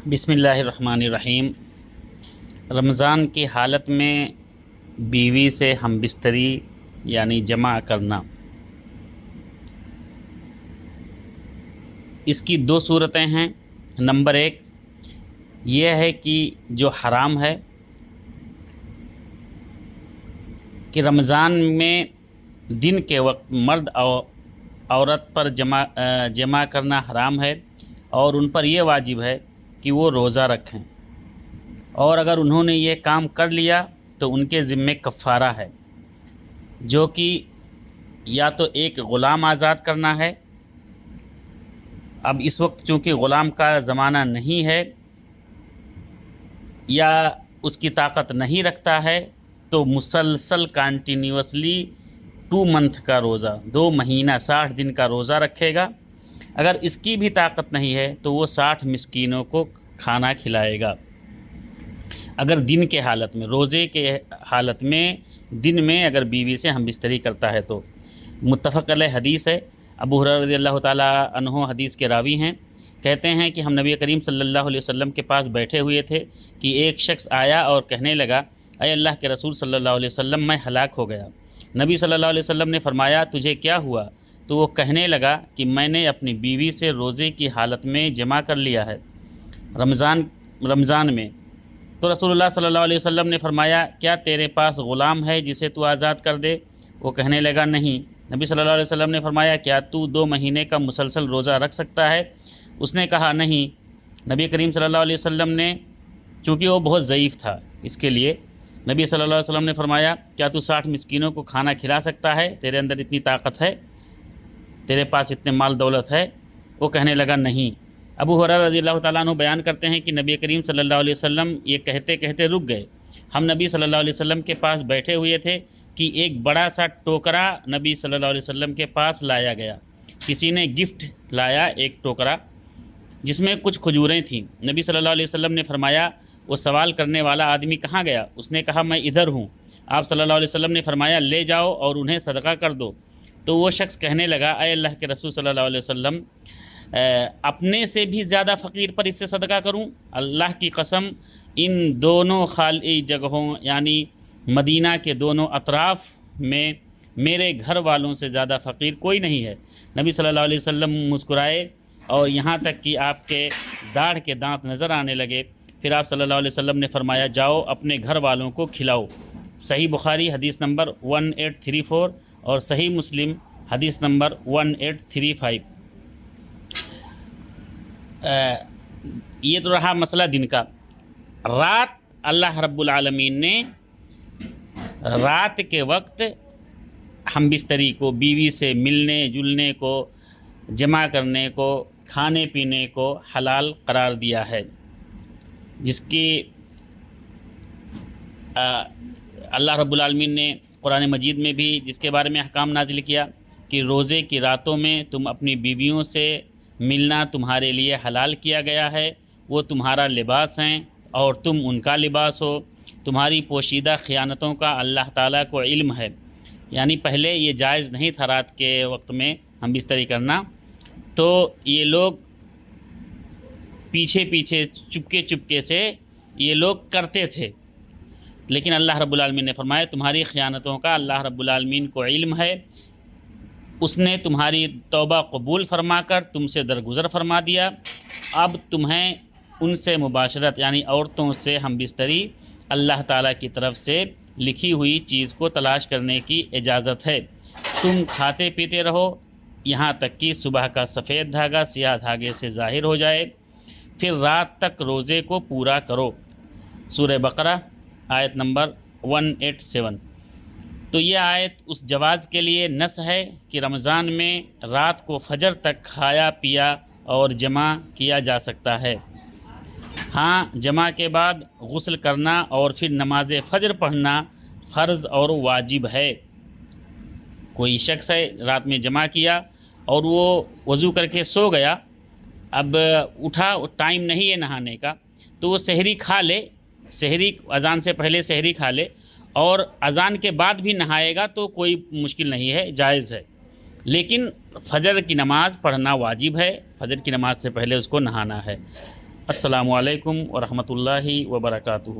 بسم اللہ الرحمن الرحیم۔ رمضان کی حالت میں بیوی سے ہم بستری یعنی جمع کرنا، اس کی دو صورتیں ہیں۔ نمبر ایک یہ ہے کہ جو حرام ہے کہ رمضان میں دن کے وقت مرد اور عورت پر جمع کرنا حرام ہے، اور ان پر یہ واجب ہے کہ وہ روزہ رکھیں، اور اگر انہوں نے یہ کام کر لیا تو ان کے ذمے کفارہ ہے، جو کہ یا تو ایک غلام آزاد کرنا ہے۔ اب اس وقت چونکہ غلام کا زمانہ نہیں ہے یا اس کی طاقت نہیں رکھتا ہے، تو مسلسل کنٹینیوسلی 2 منتھ کا روزہ، 2 مہینہ 60 دن کا روزہ رکھے گا۔ اگر اس کی بھی طاقت نہیں ہے تو وہ 60 مسکینوں کو کھانا کھلائے گا، اگر دن کے حالت میں، روزے کے حالت میں دن میں اگر بیوی سے ہم بستری کرتا ہے تو۔ متفق علیہ حدیث ہے، ابو ہریرہ رضی اللہ تعالیٰ عنہ حدیث کے راوی ہیں، کہتے ہیں کہ ہم نبی کریم صلی اللہ علیہ وسلم کے پاس بیٹھے ہوئے تھے کہ ایک شخص آیا اور کہنے لگا، اے اللہ کے رسول صلی اللہ علیہ وسلم، میں ہلاک ہو گیا۔ نبی صلی اللہ علیہ وسلم نے فرمایا، تجھے کیا ہوا؟ تو وہ کہنے لگا کہ میں نے اپنی بیوی سے روزے کی حالت میں جمع کر لیا ہے رمضان میں۔ تو رسول اللہ صلی اللہ علیہ وسلم نے فرمایا، کیا تیرے پاس غلام ہے جسے تو آزاد کر دے؟ وہ کہنے لگا، نہیں۔ نبی صلی اللہ علیہ وسلم نے فرمایا، کیا تو 2 مہینے کا مسلسل روزہ رکھ سکتا ہے؟ اس نے کہا، نہیں۔ نبی کریم صلی اللہ علیہ وسلم نے، چونکہ وہ بہت ضعیف تھا، اس کے لیے نبی صلی اللہ علیہ وسلم نے فرمایا، کیا تو 60 مسکینوں کو کھانا کھلا سکتا ہے؟ تیرے اندر اتنی طاقت ہے؟ تیرے پاس اتنے مال دولت ہے؟ وہ کہنے لگا، نہیں۔ ابو ہریرہ رضی اللہ تعالیٰ عنہ بیان کرتے ہیں کہ نبی کریم صلی اللہ علیہ وسلم یہ کہتے کہتے رک گئے۔ ہم نبی صلی اللہ علیہ وسلم کے پاس بیٹھے ہوئے تھے کہ ایک بڑا سا ٹوکرا نبی صلی اللہ علیہ وسلم کے پاس لایا گیا۔ کسی نے گفٹ لایا ایک ٹوکرا جس میں کچھ کھجوریں تھیں۔ نبی صلی اللہ علیہ وسلم نے فرمایا، وہ سوال کرنے والا آدمی کہاں گیا؟ اس نے کہا، میں ادھر ہوں۔ آپ صلی اللہ علیہ وسلم نے فرمایا، لے جاؤ اور انہیں صدقہ کر دو۔ تو وہ شخص کہنے لگا، اے اللہ کے رسول صلی اللہ علیہ وسلم، اپنے سے بھی زیادہ فقیر پر اس سے صدقہ کروں؟ اللہ کی قسم، ان دونوں خالی جگہوں یعنی مدینہ کے دونوں اطراف میں میرے گھر والوں سے زیادہ فقیر کوئی نہیں ہے۔ نبی صلی اللہ علیہ وسلم مسکرائے اور یہاں تک کہ آپ کے داڑھ کے دانت نظر آنے لگے۔ پھر آپ صلی اللہ علیہ وسلم نے فرمایا، جاؤ اپنے گھر والوں کو کھلاؤ۔ صحیح بخاری حدیث نمبر 1834 اور صحیح مسلم حدیث نمبر 1835۔ یہ تو رہا مسئلہ دن کا۔ رات اللہ رب العالمین نے رات کے وقت ہم بستری کو، بیوی سے ملنے جلنے کو، جمع کرنے کو، کھانے پینے کو حلال قرار دیا ہے، جس کی اللہ رب العالمین نے قرآن مجید میں بھی جس کے بارے میں احکام نازل کیا کہ روزے کی راتوں میں تم اپنی بیویوں سے ملنا تمہارے لیے حلال کیا گیا ہے، وہ تمہارا لباس ہیں اور تم ان کا لباس ہو۔ تمہاری پوشیدہ خیانتوں کا اللہ تعالیٰ کو علم ہے۔ یعنی پہلے یہ جائز نہیں تھا رات کے وقت میں ہم بستری کرنا، تو یہ لوگ پیچھے پیچھے چپکے چپکے سے یہ لوگ کرتے تھے، لیکن اللہ رب العالمین نے فرمایا، تمہاری خیانتوں کا اللہ رب العالمین کو علم ہے، اس نے تمہاری توبہ قبول فرما کر تم سے درگزر فرما دیا۔ اب تمہیں ان سے مباشرت یعنی عورتوں سے ہم بستری اللہ تعالیٰ کی طرف سے لکھی ہوئی چیز کو تلاش کرنے کی اجازت ہے۔ تم کھاتے پیتے رہو یہاں تک کہ صبح کا سفید دھاگا سیاہ دھاگے سے ظاہر ہو جائے، پھر رات تک روزے کو پورا کرو۔ سورہ بقرہ آیت نمبر 187۔ تو یہ آیت اس جواز کے لیے نص ہے کہ رمضان میں رات کو فجر تک کھایا پیا اور جمع کیا جا سکتا ہے۔ ہاں، جمع کے بعد غسل کرنا اور پھر نماز فجر پڑھنا فرض اور واجب ہے۔ کوئی شخص ہے رات میں جمع کیا اور وہ وضو کر کے سو گیا، اب اٹھا، ٹائم نہیں ہے نہانے کا، تو وہ سحری کھا لے، سحری اذان سے پہلے سحری کھا لے اور اذان کے بعد بھی نہائے گا تو کوئی مشکل نہیں ہے، جائز ہے۔ لیکن فجر کی نماز پڑھنا واجب ہے، فجر کی نماز سے پہلے اس کو نہانا ہے۔ السلام علیکم ورحمۃ اللہ وبرکاتہ۔